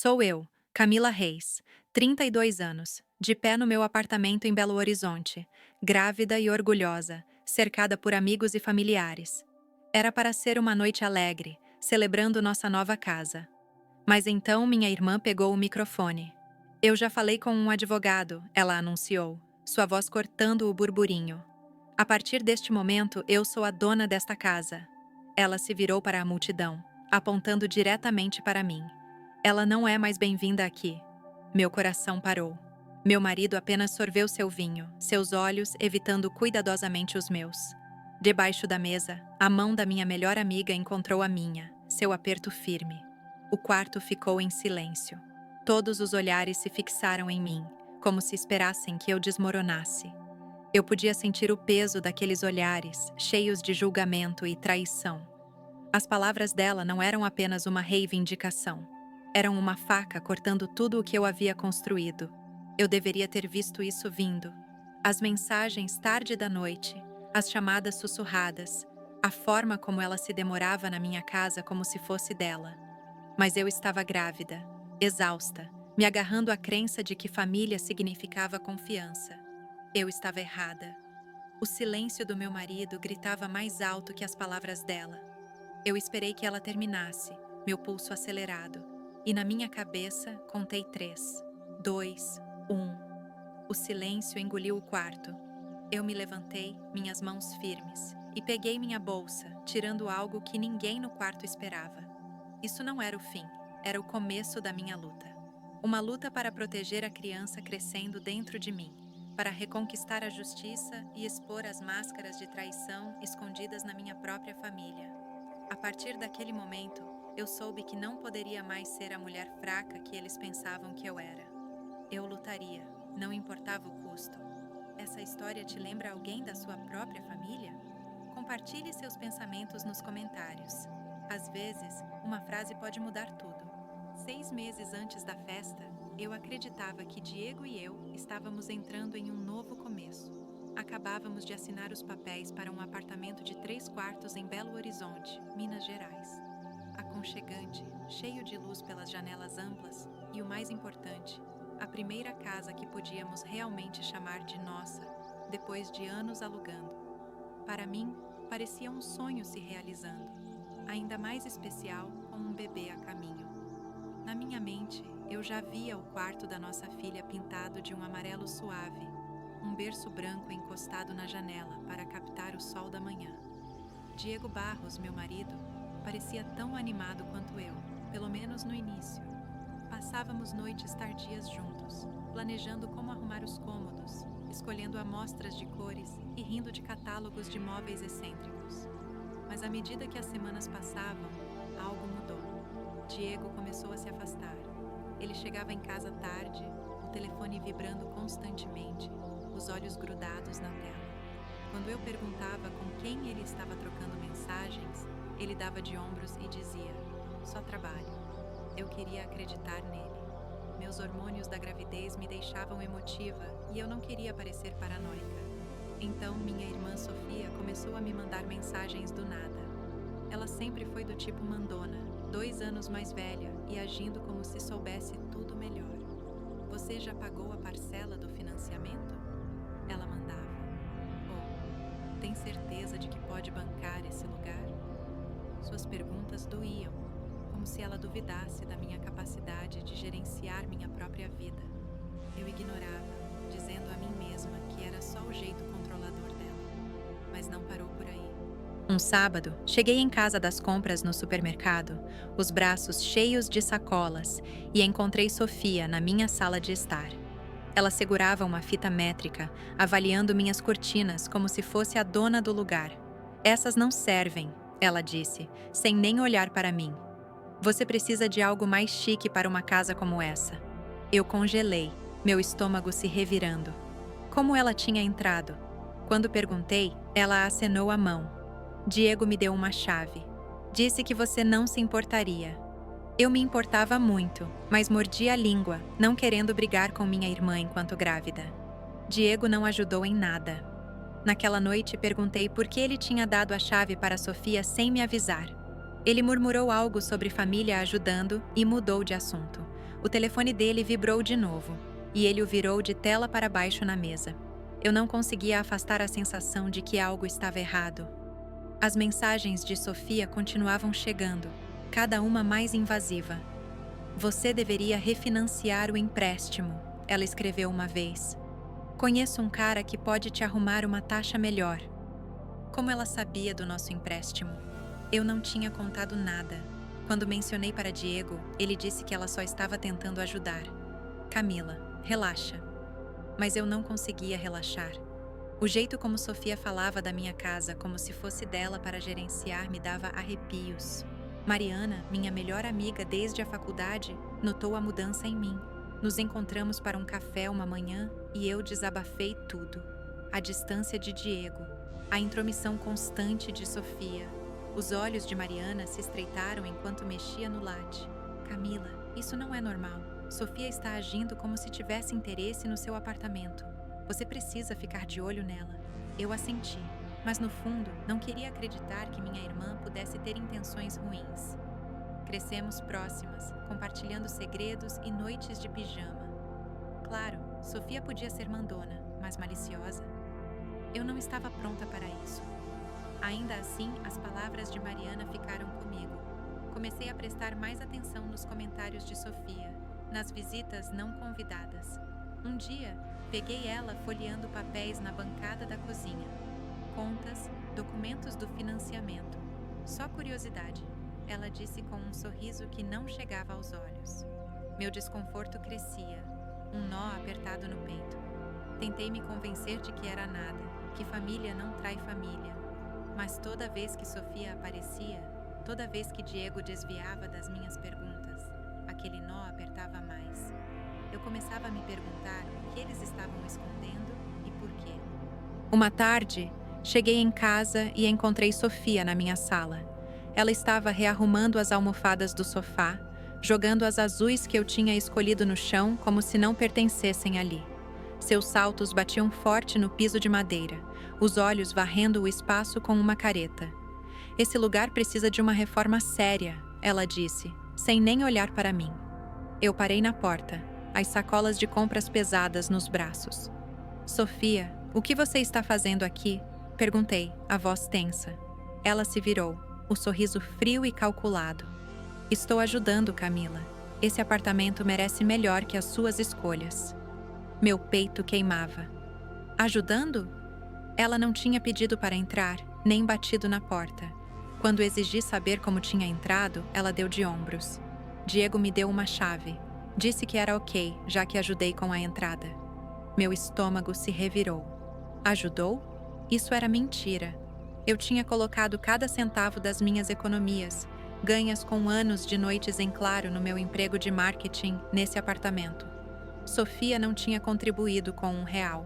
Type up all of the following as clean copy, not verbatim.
Sou eu, Camila Reis, 32 anos, de pé no meu apartamento em Belo Horizonte, grávida e orgulhosa, cercada por amigos e familiares. Era para ser uma noite alegre, celebrando nossa nova casa. Mas então minha irmã pegou o microfone. Eu já falei com um advogado, ela anunciou, sua voz cortando o burburinho. A partir deste momento, eu sou a dona desta casa. Ela se virou para a multidão, apontando diretamente para mim. Ela não é mais bem-vinda aqui. Meu coração parou. Meu marido apenas sorveu seu vinho, seus olhos evitando cuidadosamente os meus. Debaixo da mesa, a mão da minha melhor amiga encontrou a minha, seu aperto firme. O quarto ficou em silêncio. Todos os olhares se fixaram em mim, como se esperassem que eu desmoronasse. Eu podia sentir o peso daqueles olhares, cheios de julgamento e traição. As palavras dela não eram apenas uma reivindicação. Eram uma faca cortando tudo o que eu havia construído. Eu deveria ter visto isso vindo. As mensagens tarde da noite, as chamadas sussurradas, a forma como ela se demorava na minha casa como se fosse dela. Mas eu estava grávida, exausta, me agarrando à crença de que família significava confiança. Eu estava errada. O silêncio do meu marido gritava mais alto que as palavras dela. Eu esperei que ela terminasse, meu pulso acelerado. E na minha cabeça, contei 3, 2, 1. O silêncio engoliu o quarto. Eu me levantei, minhas mãos firmes, e peguei minha bolsa, tirando algo que ninguém no quarto esperava. Isso não era o fim, era o começo da minha luta. Uma luta para proteger a criança crescendo dentro de mim, para reconquistar a justiça e expor as máscaras de traição escondidas na minha própria família. A partir daquele momento, eu soube que não poderia mais ser a mulher fraca que eles pensavam que eu era. Eu lutaria, não importava o custo. Essa história te lembra alguém da sua própria família? Compartilhe seus pensamentos nos comentários. Às vezes, uma frase pode mudar tudo. 6 meses antes da festa, eu acreditava que Diego e eu estávamos entrando em um novo começo. Acabávamos de assinar os papéis para um apartamento de 3 quartos em Belo Horizonte, Minas Gerais. Aconchegante, cheio de luz pelas janelas amplas e, o mais importante, a primeira casa que podíamos realmente chamar de nossa, depois de anos alugando. Para mim, parecia um sonho se realizando, ainda mais especial com um bebê a caminho. Na minha mente, eu já via o quarto da nossa filha pintado de um amarelo suave, um berço branco encostado na janela para captar o sol da manhã. Diego Barros, meu marido, parecia tão animado quanto eu, pelo menos no início. Passávamos noites tardias juntos, planejando como arrumar os cômodos, escolhendo amostras de cores e rindo de catálogos de móveis excêntricos. Mas à medida que as semanas passavam, algo mudou. Diego começou a se afastar. Ele chegava em casa tarde, o telefone vibrando constantemente, os olhos grudados na tela. Quando eu perguntava com quem ele estava trocando mensagens, ele dava de ombros e dizia: "Só trabalho." Eu queria acreditar nele. Meus hormônios da gravidez me deixavam emotiva e eu não queria parecer paranoica. Então, minha irmã Sofia começou a me mandar mensagens do nada. Ela sempre foi do tipo mandona, 2 anos mais velha e agindo como se soubesse tudo melhor. "Você já pagou a parcela do financiamento?" Ela mandava. "Oh, tem certeza de que pode bancar esse lugar?" Suas perguntas doíam, como se ela duvidasse da minha capacidade de gerenciar minha própria vida. Eu ignorava, dizendo a mim mesma que era só o jeito controlador dela. Mas não parou por aí. Um sábado, cheguei em casa das compras no supermercado, os braços cheios de sacolas, e encontrei Sofia na minha sala de estar. Ela segurava uma fita métrica, avaliando minhas cortinas como se fosse a dona do lugar. "Essas não servem", ela disse, sem nem olhar para mim. "Você precisa de algo mais chique para uma casa como essa." Eu congelei, meu estômago se revirando. Como ela tinha entrado? Quando perguntei, ela acenou a mão. "Diego me deu uma chave. Disse que você não se importaria." Eu me importava muito, mas mordi a língua, não querendo brigar com minha irmã enquanto grávida. Diego não ajudou em nada. Naquela noite, perguntei por que ele tinha dado a chave para Sofia sem me avisar. Ele murmurou algo sobre família ajudando e mudou de assunto. O telefone dele vibrou de novo, e ele o virou de tela para baixo na mesa. Eu não conseguia afastar a sensação de que algo estava errado. As mensagens de Sofia continuavam chegando, cada uma mais invasiva. "Você deveria refinanciar o empréstimo", ela escreveu uma vez. "Conheço um cara que pode te arrumar uma taxa melhor." Como ela sabia do nosso empréstimo? Eu não tinha contado nada. Quando mencionei para Diego, ele disse que ela só estava tentando ajudar. "Camila, relaxa." Mas eu não conseguia relaxar. O jeito como Sofia falava da minha casa como se fosse dela para gerenciar me dava arrepios. Mariana, minha melhor amiga desde a faculdade, notou a mudança em mim. Nos encontramos para um café uma manhã e eu desabafei tudo. A distância de Diego, a intromissão constante de Sofia. Os olhos de Mariana se estreitaram enquanto mexia no latte. "Camila, isso não é normal. Sofia está agindo como se tivesse interesse no seu apartamento. Você precisa ficar de olho nela." Eu assenti, mas no fundo não queria acreditar que minha irmã pudesse ter intenções ruins. Crescemos próximas, compartilhando segredos e noites de pijama. Claro, Sofia podia ser mandona, mas maliciosa? Eu não estava pronta para isso. Ainda assim, as palavras de Mariana ficaram comigo. Comecei a prestar mais atenção nos comentários de Sofia, nas visitas não convidadas. Um dia, peguei ela folheando papéis na bancada da cozinha. Contas, documentos do financiamento. "Só curiosidade", ela disse com um sorriso que não chegava aos olhos. Meu desconforto crescia, um nó apertado no peito. Tentei me convencer de que era nada, que família não trai família. Mas toda vez que Sofia aparecia, toda vez que Diego desviava das minhas perguntas, aquele nó apertava mais. Eu começava a me perguntar o que eles estavam escondendo e por quê. Uma tarde, cheguei em casa e encontrei Sofia na minha sala. Ela estava rearrumando as almofadas do sofá, jogando as azuis que eu tinha escolhido no chão como se não pertencessem ali. Seus saltos batiam forte no piso de madeira, os olhos varrendo o espaço com uma careta. "Esse lugar precisa de uma reforma séria", ela disse, sem nem olhar para mim. Eu parei na porta, as sacolas de compras pesadas nos braços. "Sofia, o que você está fazendo aqui?" perguntei, a voz tensa. Ela se virou, o sorriso frio e calculado. "Estou ajudando, Camila. Esse apartamento merece melhor que as suas escolhas." Meu peito queimava. "Ajudando?" Ela não tinha pedido para entrar, nem batido na porta. Quando exigi saber como tinha entrado, ela deu de ombros. "Diego me deu uma chave. Disse que era ok, já que ajudei com a entrada." Meu estômago se revirou. Ajudou? Isso era mentira. Eu tinha colocado cada centavo das minhas economias, ganhas com anos de noites em claro no meu emprego de marketing, nesse apartamento. Sofia não tinha contribuído com R$1.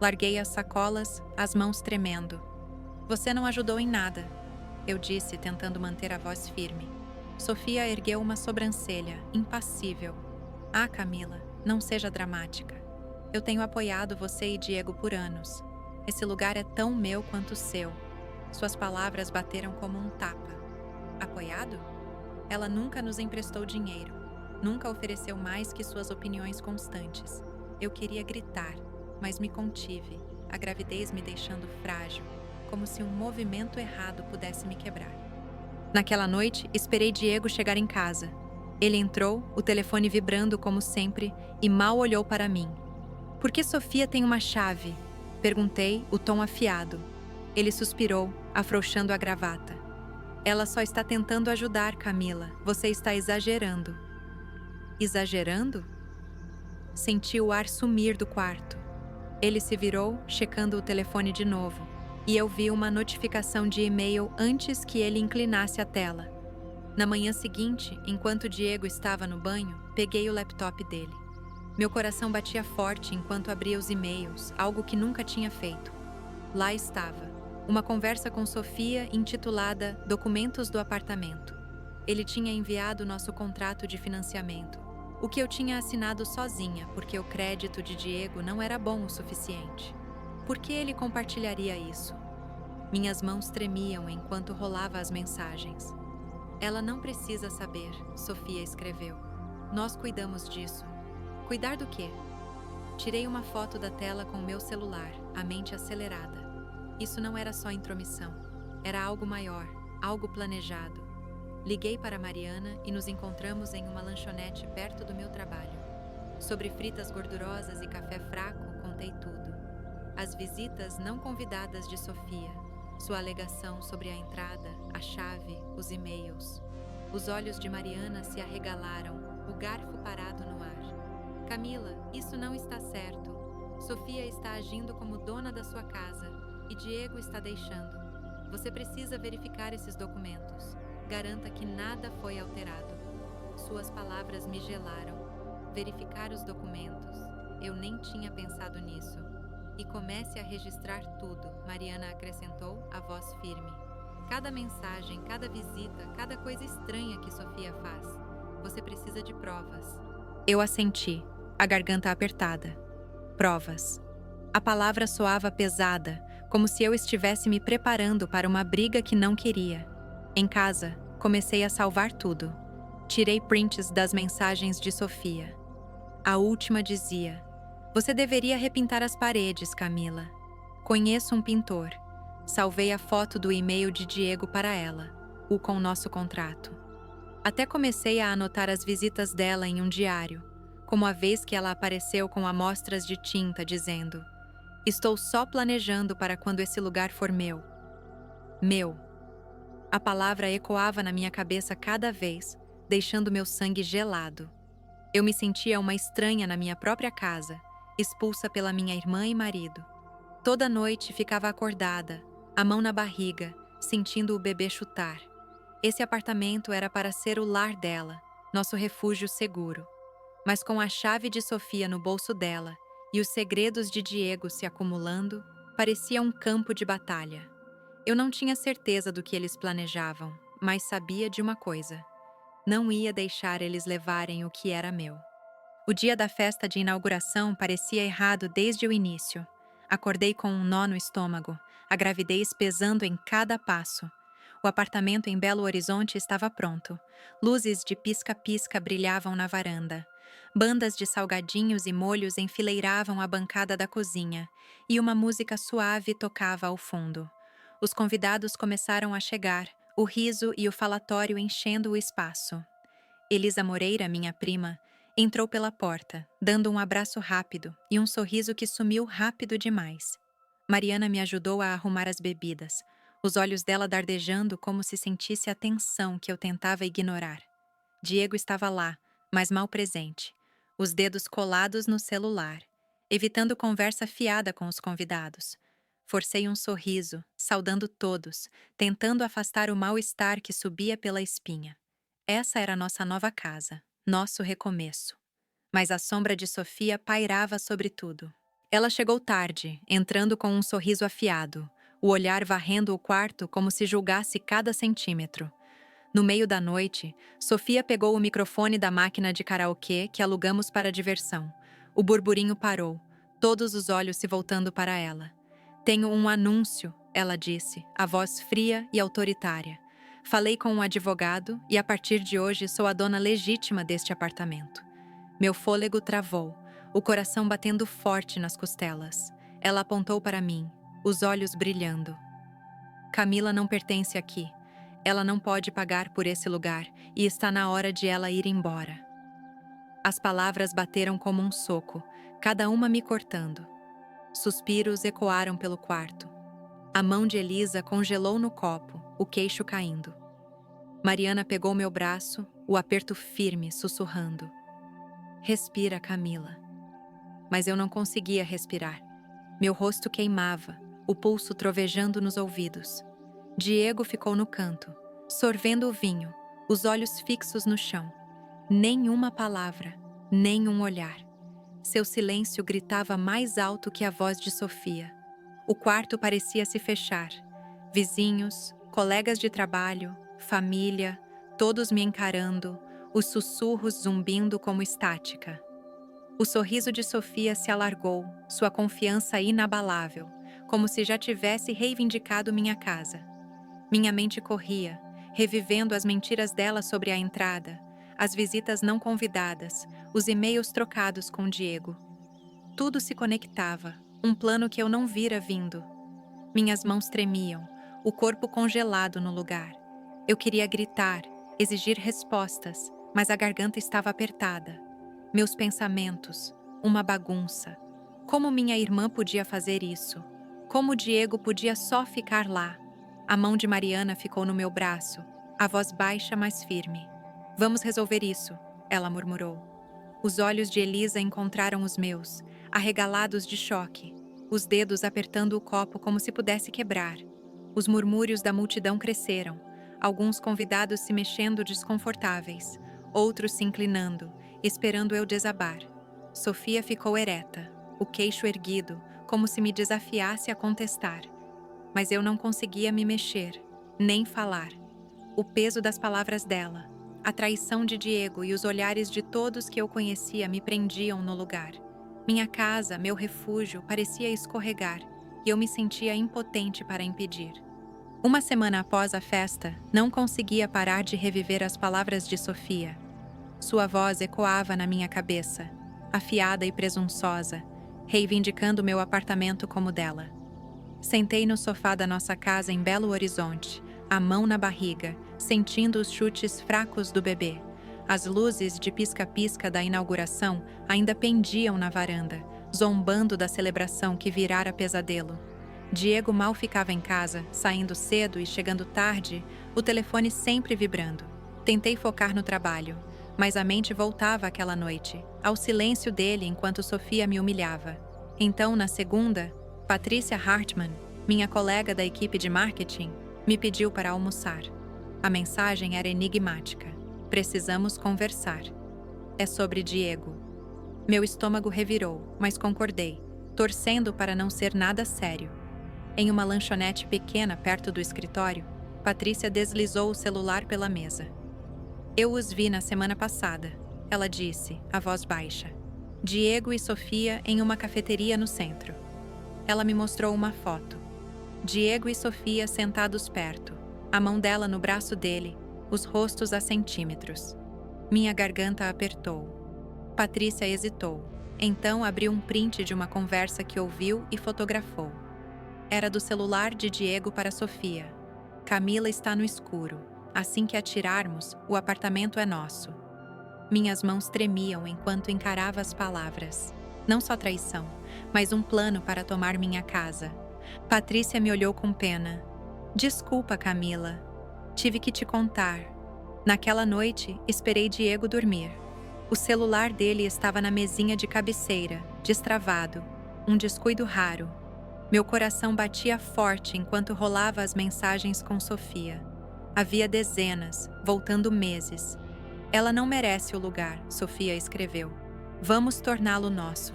Larguei as sacolas, as mãos tremendo. "Você não ajudou em nada", eu disse, tentando manter a voz firme. Sofia ergueu uma sobrancelha, impassível. "Ah, Camila, não seja dramática. Eu tenho apoiado você e Diego por anos. Esse lugar é tão meu quanto seu." Suas palavras bateram como um tapa. "Apoiado?" Ela nunca nos emprestou dinheiro. Nunca ofereceu mais que suas opiniões constantes. Eu queria gritar, mas me contive, a gravidez me deixando frágil, como se um movimento errado pudesse me quebrar. Naquela noite, esperei Diego chegar em casa. Ele entrou, o telefone vibrando como sempre, e mal olhou para mim. "Por que Sofia tem uma chave?" perguntei, o tom afiado. Ele suspirou, afrouxando a gravata. "Ela só está tentando ajudar, Camila. Você está exagerando." Exagerando? Senti o ar sumir do quarto. Ele se virou, checando o telefone de novo, e eu vi uma notificação de e-mail antes que ele inclinasse a tela. Na manhã seguinte, enquanto Diego estava no banho, peguei o laptop dele. Meu coração batia forte enquanto abria os e-mails, algo que nunca tinha feito. Lá estava, uma conversa com Sofia intitulada Documentos do Apartamento. Ele tinha enviado nosso contrato de financiamento, o que eu tinha assinado sozinha porque o crédito de Diego não era bom o suficiente. Por que ele compartilharia isso? Minhas mãos tremiam enquanto rolava as mensagens. "Ela não precisa saber", Sofia escreveu. Nós cuidamos disso. Cuidar do quê? Tirei uma foto da tela com o meu celular, a mente acelerada. Isso não era só intromissão. Era algo maior, algo planejado. Liguei para Mariana e nos encontramos em uma lanchonete perto do meu trabalho. Sobre fritas gordurosas e café fraco, contei tudo. As visitas não convidadas de Sofia, sua alegação sobre a entrada, a chave, os e-mails. Os olhos de Mariana se arregalaram, o garfo parado no ar. Camila, isso não está certo. Sofia está agindo como dona da sua casa e Diego está deixando. Você precisa verificar esses documentos. Garanta que nada foi alterado. Suas palavras me gelaram. Verificar os documentos. Eu nem tinha pensado nisso. E comece a registrar tudo, Mariana acrescentou, a voz firme. Cada mensagem, cada visita, cada coisa estranha que Sofia faz. Você precisa de provas. Eu assenti, a garganta apertada. Provas. A palavra soava pesada, como se eu estivesse me preparando para uma briga que não queria. Em casa, comecei a salvar tudo. Tirei prints das mensagens de Sofia. A última dizia: Você deveria repintar as paredes, Camila. Conheço um pintor. Salvei a foto do e-mail de Diego para ela, o com nosso contrato. Até comecei a anotar as visitas dela em um diário, como a vez que ela apareceu com amostras de tinta dizendo: Estou só planejando para quando esse lugar for meu. Meu. A palavra ecoava na minha cabeça cada vez, deixando meu sangue gelado. Eu me sentia uma estranha na minha própria casa, expulsa pela minha irmã e marido. Toda noite ficava acordada, a mão na barriga, sentindo o bebê chutar. Esse apartamento era para ser o lar dela, nosso refúgio seguro. Mas com a chave de Sofia no bolso dela e os segredos de Diego se acumulando, parecia um campo de batalha. Eu não tinha certeza do que eles planejavam, mas sabia de uma coisa: não ia deixar eles levarem o que era meu. O dia da festa de inauguração parecia errado desde o início. Acordei com um nó no estômago, a gravidez pesando em cada passo. O apartamento em Belo Horizonte estava pronto. Luzes de pisca-pisca brilhavam na varanda. Bandas de salgadinhos e molhos enfileiravam a bancada da cozinha, e uma música suave tocava ao fundo. Os convidados começaram a chegar, o riso e o falatório enchendo o espaço. Elisa Moreira, minha prima, entrou pela porta, dando um abraço rápido e um sorriso que sumiu rápido demais. Mariana me ajudou a arrumar as bebidas, os olhos dela dardejando como se sentisse a tensão que eu tentava ignorar. Diego estava lá, mas mal presente, os dedos colados no celular, evitando conversa fiada com os convidados. Forcei um sorriso, saudando todos, tentando afastar o mal-estar que subia pela espinha. Essa era nossa nova casa, nosso recomeço. Mas a sombra de Sofia pairava sobre tudo. Ela chegou tarde, entrando com um sorriso afiado, o olhar varrendo o quarto como se julgasse cada centímetro. No meio da noite, Sofia pegou o microfone da máquina de karaokê que alugamos para diversão. O burburinho parou, todos os olhos se voltando para ela. Tenho um anúncio, ela disse, a voz fria e autoritária. Falei com um advogado e a partir de hoje sou a dona legítima deste apartamento. Meu fôlego travou, o coração batendo forte nas costelas. Ela apontou para mim, os olhos brilhando. Camila não pertence aqui. Ela não pode pagar por esse lugar e está na hora de ela ir embora. As palavras bateram como um soco, cada uma me cortando. Suspiros ecoaram pelo quarto. A mão de Elisa congelou no copo, o queixo caindo. Mariana pegou meu braço, o aperto firme, sussurrando. Respira, Camila. Mas eu não conseguia respirar. Meu rosto queimava, o pulso trovejando nos ouvidos. Diego ficou no canto, sorvendo o vinho, os olhos fixos no chão. Nenhuma palavra, nem um olhar. Seu silêncio gritava mais alto que a voz de Sofia. O quarto parecia se fechar. Vizinhos, colegas de trabalho, família, todos me encarando, os sussurros zumbindo como estática. O sorriso de Sofia se alargou, sua confiança inabalável, como se já tivesse reivindicado minha casa. Minha mente corria, revivendo as mentiras dela sobre a entrada, as visitas não convidadas, os e-mails trocados com Diego. Tudo se conectava, um plano que eu não vira vindo. Minhas mãos tremiam, o corpo congelado no lugar. Eu queria gritar, exigir respostas, mas a garganta estava apertada. Meus pensamentos, uma bagunça. Como minha irmã podia fazer isso? Como Diego podia só ficar lá? A mão de Mariana ficou no meu braço, a voz baixa, mas firme. Vamos resolver isso, ela murmurou. Os olhos de Elisa encontraram os meus, arregalados de choque, os dedos apertando o copo como se pudesse quebrar. Os murmúrios da multidão cresceram, alguns convidados se mexendo desconfortáveis, outros se inclinando, esperando eu desabar. Sofia ficou ereta, o queixo erguido, como se me desafiasse a contestar. Mas eu não conseguia me mexer, nem falar. O peso das palavras dela, a traição de Diego e os olhares de todos que eu conhecia me prendiam no lugar. Minha casa, meu refúgio, parecia escorregar, e eu me sentia impotente para impedir. Uma semana após a festa, não conseguia parar de reviver as palavras de Sofia. Sua voz ecoava na minha cabeça, afiada e presunçosa, reivindicando meu apartamento como dela. Sentei no sofá da nossa casa em Belo Horizonte, a mão na barriga, sentindo os chutes fracos do bebê. As luzes de pisca-pisca da inauguração ainda pendiam na varanda, zombando da celebração que virara pesadelo. Diego mal ficava em casa, saindo cedo e chegando tarde, o telefone sempre vibrando. Tentei focar no trabalho, mas a mente voltava àquela noite, ao silêncio dele enquanto Sofia me humilhava. Então, na segunda, Patrícia Hartmann, minha colega da equipe de marketing, me pediu para almoçar. A mensagem era enigmática. Precisamos conversar. É sobre Diego. Meu estômago revirou, mas concordei, torcendo para não ser nada sério. Em uma lanchonete pequena perto do escritório, Patrícia deslizou o celular pela mesa. Eu os vi na semana passada, ela disse, a voz baixa. Diego e Sofia em uma cafeteria no centro. Ela me mostrou uma foto. Diego e Sofia sentados perto, a mão dela no braço dele, os rostos a centímetros. Minha garganta apertou. Patrícia hesitou. Então abriu um print de uma conversa que ouviu e fotografou. Era do celular de Diego para Sofia. Camila está no escuro. Assim que atirarmos, o apartamento é nosso. Minhas mãos tremiam enquanto encarava as palavras. Não só traição, mas um plano para tomar minha casa. Patrícia me olhou com pena. Desculpa, Camila. Tive que te contar. Naquela noite, esperei Diego dormir. O celular dele estava na mesinha de cabeceira, destravado. Um descuido raro. Meu coração batia forte enquanto rolava as mensagens com Sofia. Havia dezenas, voltando meses. Ela não merece o lugar, Sofia escreveu. Vamos torná-lo nosso.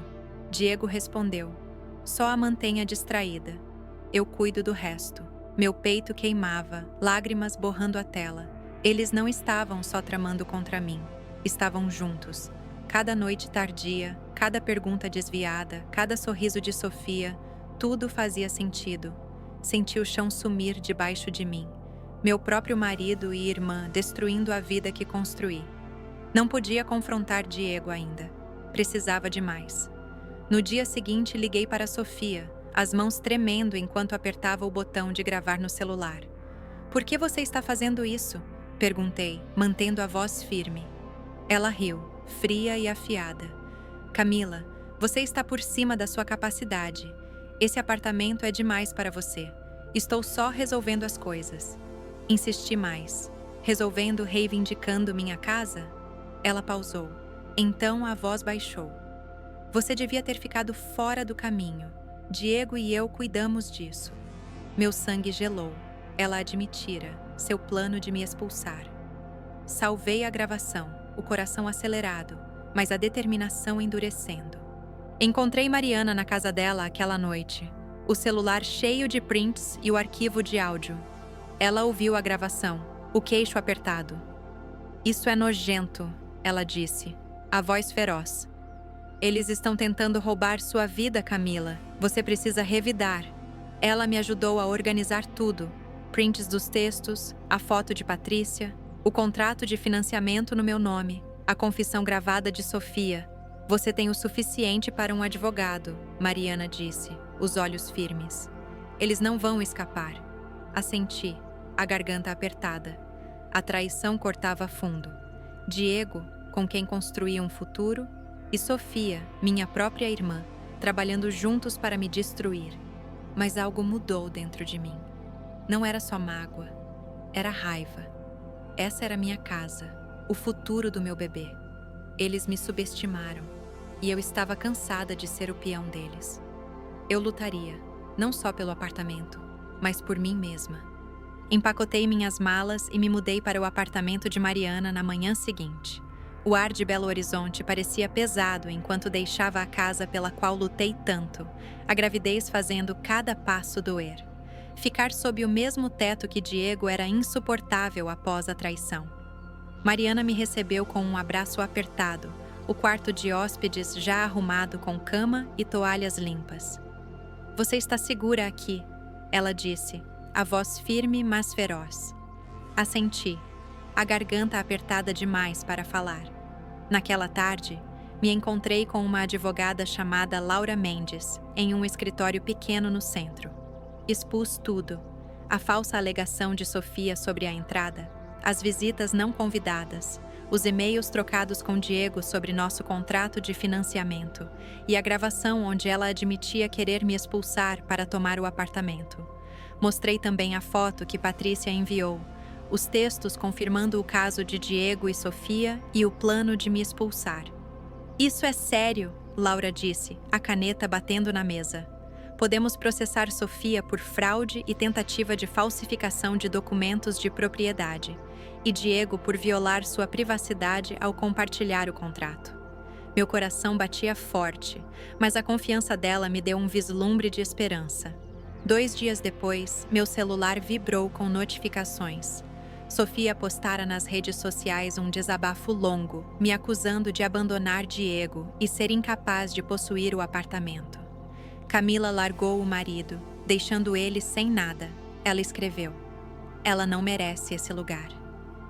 Diego respondeu. Só a mantenha distraída. Eu cuido do resto. Meu peito queimava, lágrimas borrando a tela. Eles não estavam só tramando contra mim. Estavam juntos. Cada noite tardia, cada pergunta desviada, cada sorriso de Sofia, tudo fazia sentido. Senti o chão sumir debaixo de mim. Meu próprio marido e irmã destruindo a vida que construí. Não podia confrontar Diego ainda. Precisava de mais. No dia seguinte, liguei para Sofia, as mãos tremendo enquanto apertava o botão de gravar no celular. Por que você está fazendo isso? Perguntei, mantendo a voz firme. Ela riu, fria e afiada. Camila, você está por cima da sua capacidade. Esse apartamento é demais para você. Estou só resolvendo as coisas. Insisti mais. Resolvendo, reivindicando minha casa? Ela pausou. Então a voz baixou. Você devia ter ficado fora do caminho. Diego e eu cuidamos disso. Meu sangue gelou. Ela admitira seu plano de me expulsar. Salvei a gravação, o coração acelerado, mas a determinação endurecendo. Encontrei Mariana na casa dela aquela noite, o celular cheio de prints e o arquivo de áudio. Ela ouviu a gravação, o queixo apertado. Isso é nojento, ela disse, a voz feroz. Eles estão tentando roubar sua vida, Camila. Você precisa revidar. Ela me ajudou a organizar tudo. Prints dos textos, a foto de Patrícia. O contrato de financiamento no meu nome, a confissão gravada de Sofia. Você tem o suficiente para um advogado, Mariana disse, os olhos firmes. Eles não vão escapar. Assenti, a garganta apertada. A traição cortava fundo. Diego, com quem construía um futuro, e Sofia, minha própria irmã, trabalhando juntos para me destruir. Mas algo mudou dentro de mim. Não era só mágoa, era raiva. Essa era minha casa, o futuro do meu bebê. Eles me subestimaram, e eu estava cansada de ser o peão deles. Eu lutaria, não só pelo apartamento, mas por mim mesma. Empacotei minhas malas e me mudei para o apartamento de Mariana na manhã seguinte. O ar de Belo Horizonte parecia pesado enquanto deixava a casa pela qual lutei tanto, a gravidez fazendo cada passo doer. Ficar sob o mesmo teto que Diego era insuportável após a traição. Mariana me recebeu com um abraço apertado, o quarto de hóspedes já arrumado com cama e toalhas limpas. Você está segura aqui, ela disse, a voz firme mas feroz. Assenti, a garganta apertada demais para falar. Naquela tarde, me encontrei com uma advogada chamada Laura Mendes, em um escritório pequeno no centro. Expus tudo, a falsa alegação de Sofia sobre a entrada, as visitas não convidadas, os e-mails trocados com Diego sobre nosso contrato de financiamento e a gravação onde ela admitia querer me expulsar para tomar o apartamento. Mostrei também a foto que Patrícia enviou, os textos confirmando o caso de Diego e Sofia e o plano de me expulsar. Isso é sério, Laura disse, a caneta batendo na mesa. Podemos processar Sofia por fraude e tentativa de falsificação de documentos de propriedade, e Diego por violar sua privacidade ao compartilhar o contrato. Meu coração batia forte, mas a confiança dela me deu um vislumbre de esperança. 2 dias depois, meu celular vibrou com notificações. Sofia postara nas redes sociais um desabafo longo, me acusando de abandonar Diego e ser incapaz de possuir o apartamento. Camila largou o marido, deixando ele sem nada. Ela escreveu: "Ela não merece esse lugar."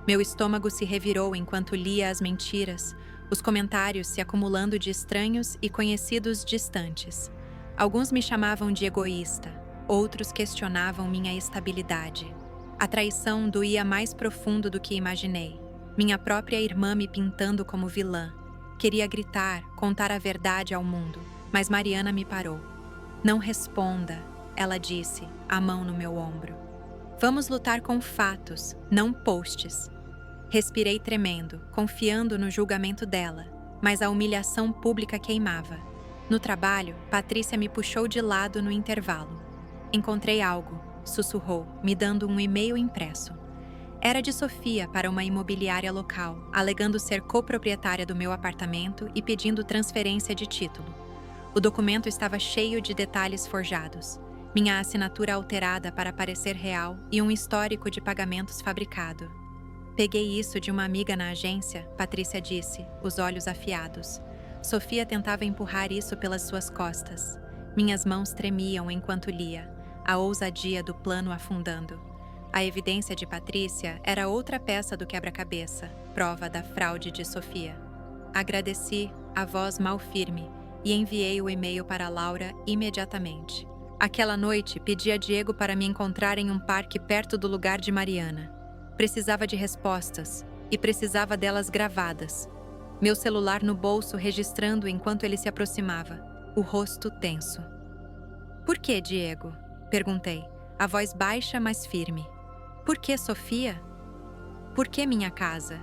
Meu estômago se revirou enquanto lia as mentiras, os comentários se acumulando de estranhos e conhecidos distantes. Alguns me chamavam de egoísta, outros questionavam minha estabilidade. A traição doía mais profundo do que imaginei. Minha própria irmã me pintando como vilã. Queria gritar, contar a verdade ao mundo, mas Mariana me parou. "Não responda", ela disse, a mão no meu ombro. "Vamos lutar com fatos, não posts." Respirei tremendo, confiando no julgamento dela, mas a humilhação pública queimava. No trabalho, Patrícia me puxou de lado no intervalo. "Encontrei algo", sussurrou, me dando um e-mail impresso. Era de Sofia para uma imobiliária local, alegando ser coproprietária do meu apartamento e pedindo transferência de título. O documento estava cheio de detalhes forjados, minha assinatura alterada para parecer real e um histórico de pagamentos fabricado. "Peguei isso de uma amiga na agência", Patrícia disse, os olhos afiados. Sofia tentava empurrar isso pelas suas costas. Minhas mãos tremiam enquanto lia, a ousadia do plano afundando. A evidência de Patrícia era outra peça do quebra-cabeça, prova da fraude de Sofia. Agradeci, a voz mal firme, e enviei o e-mail para Laura imediatamente. Aquela noite, pedi a Diego para me encontrar em um parque perto do lugar de Mariana. Precisava de respostas, e precisava delas gravadas. Meu celular no bolso registrando enquanto ele se aproximava, o rosto tenso. "Por que, Diego?" perguntei, a voz baixa mas firme. "Por que, Sofia?" "Por que minha casa?"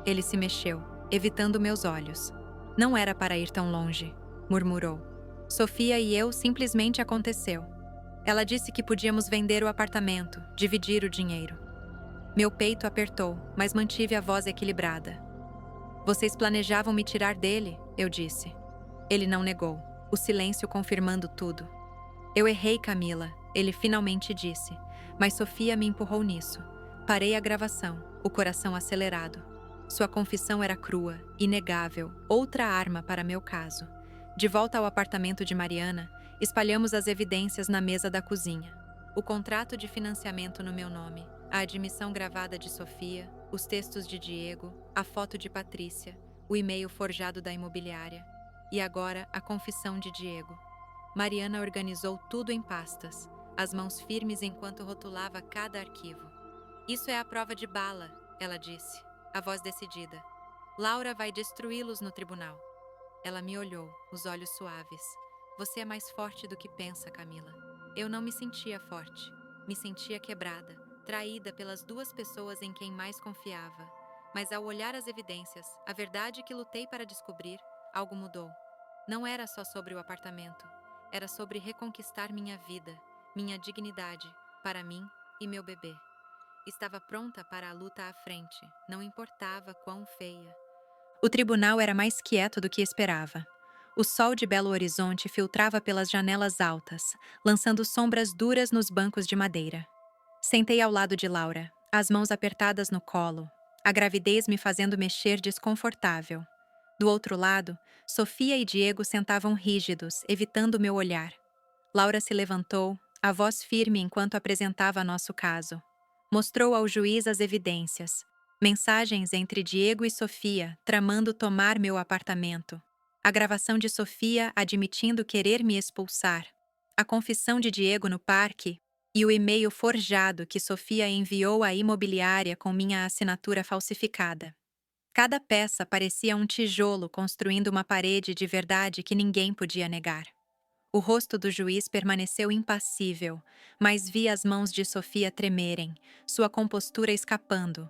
Ele se mexeu, evitando meus olhos. "Não era para ir tão longe", murmurou. "Sofia e eu simplesmente aconteceu. Ela disse que podíamos vender o apartamento, dividir o dinheiro." Meu peito apertou, mas mantive a voz equilibrada. "Vocês planejavam me tirar dele?" eu disse. Ele não negou, o silêncio confirmando tudo. "Eu errei, Camila", ele finalmente disse, mas Sofia me empurrou nisso. Parei a gravação, o coração acelerado. Sua confissão era crua, inegável, outra arma para meu caso. De volta ao apartamento de Mariana, espalhamos as evidências na mesa da cozinha. O contrato de financiamento no meu nome, a admissão gravada de Sofia, Os textos de Diego, a foto de Patrícia, o e-mail forjado da imobiliária e agora a confissão de Diego. Mariana organizou tudo em pastas, as mãos firmes enquanto rotulava cada arquivo. Isso é a prova de bala, ela disse, a voz decidida. Laura vai destruí-los no tribunal. Ela me olhou, os olhos suaves. Você é mais forte do que pensa, Camila. Eu não me sentia forte. Me sentia quebrada, traída pelas duas pessoas em quem mais confiava. Mas ao olhar as evidências, a verdade que lutei para descobrir, algo mudou. Não era só sobre o apartamento. Era sobre reconquistar minha vida, minha dignidade, para mim e meu bebê. Estava pronta para a luta à frente, não importava quão feia. O tribunal era mais quieto do que esperava. O sol de Belo Horizonte filtrava pelas janelas altas, lançando sombras duras nos bancos de madeira. Sentei ao lado de Laura, as mãos apertadas no colo, a gravidez me fazendo mexer desconfortável. Do outro lado, Sofia e Diego sentavam rígidos, evitando meu olhar. Laura se levantou, a voz firme enquanto apresentava nosso caso. Mostrou ao juiz as evidências. Mensagens entre Diego e Sofia, tramando tomar meu apartamento. A gravação de Sofia admitindo querer me expulsar. A confissão de Diego no parque e o e-mail forjado que Sofia enviou à imobiliária com minha assinatura falsificada. Cada peça parecia um tijolo construindo uma parede de verdade que ninguém podia negar. O rosto do juiz permaneceu impassível, mas vi as mãos de Sofia tremerem, sua compostura escapando.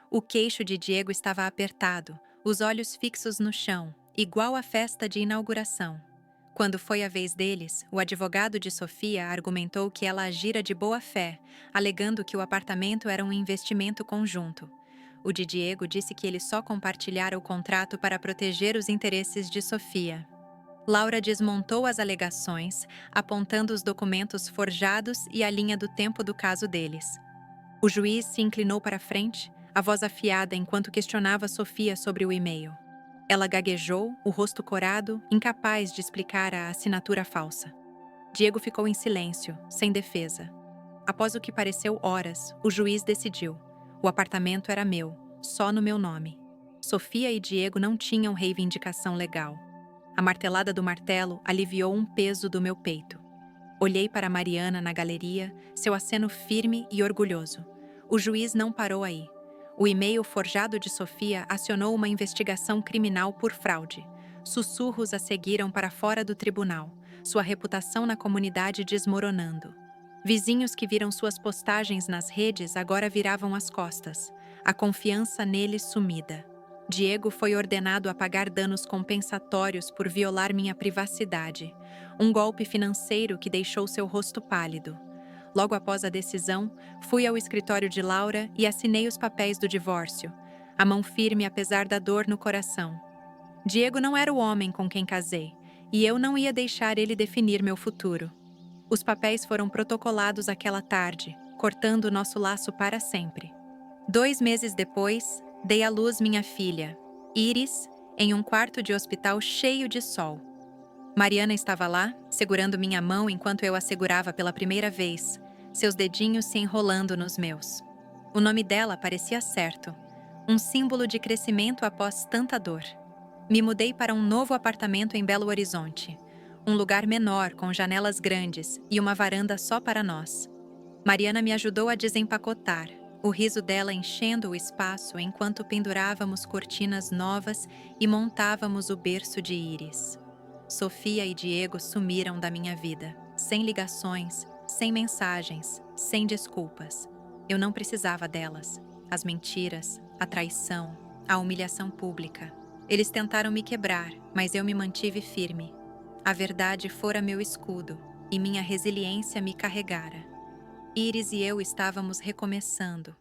O queixo de Diego estava apertado, os olhos fixos no chão, igual à festa de inauguração. Quando foi a vez deles, o advogado de Sofia argumentou que ela agira de boa fé, alegando que o apartamento era um investimento conjunto. O de Diego disse que ele só compartilhara o contrato para proteger os interesses de Sofia. Laura desmontou as alegações, apontando os documentos forjados e a linha do tempo do caso deles. O juiz se inclinou para frente, a voz afiada enquanto questionava Sofia sobre o e-mail. Ela gaguejou, o rosto corado, incapaz de explicar a assinatura falsa. Diego ficou em silêncio, sem defesa. Após o que pareceu horas, o juiz decidiu. O apartamento era meu, só no meu nome. Sofia e Diego não tinham reivindicação legal. A martelada do martelo aliviou um peso do meu peito. Olhei para Mariana na galeria, seu aceno firme e orgulhoso. O juiz não parou aí. O e-mail forjado de Sofia acionou uma investigação criminal por fraude. Sussurros a seguiram para fora do tribunal, sua reputação na comunidade desmoronando. Vizinhos que viram suas postagens nas redes agora viravam as costas, a confiança nele sumida. Diego foi ordenado a pagar danos compensatórios por violar minha privacidade, um golpe financeiro que deixou seu rosto pálido. Logo após a decisão, fui ao escritório de Laura e assinei os papéis do divórcio, a mão firme apesar da dor no coração. Diego não era o homem com quem casei, e eu não ia deixar ele definir meu futuro. Os papéis foram protocolados aquela tarde, cortando nosso laço para sempre. 2 meses depois, dei à luz minha filha, Iris, em um quarto de hospital cheio de sol. Mariana estava lá, segurando minha mão enquanto eu a segurava pela primeira vez, seus dedinhos se enrolando nos meus. O nome dela parecia certo, um símbolo de crescimento após tanta dor. Me mudei para um novo apartamento em Belo Horizonte, um lugar menor com janelas grandes e uma varanda só para nós. Mariana me ajudou a desempacotar, o riso dela enchendo o espaço enquanto pendurávamos cortinas novas e montávamos o berço de Iris. Sofia e Diego sumiram da minha vida, sem ligações, sem mensagens, sem desculpas. Eu não precisava delas. As mentiras, a traição, a humilhação pública. Eles tentaram me quebrar, mas eu me mantive firme. A verdade fora meu escudo, e minha resiliência me carregara. Iris e eu estávamos recomeçando,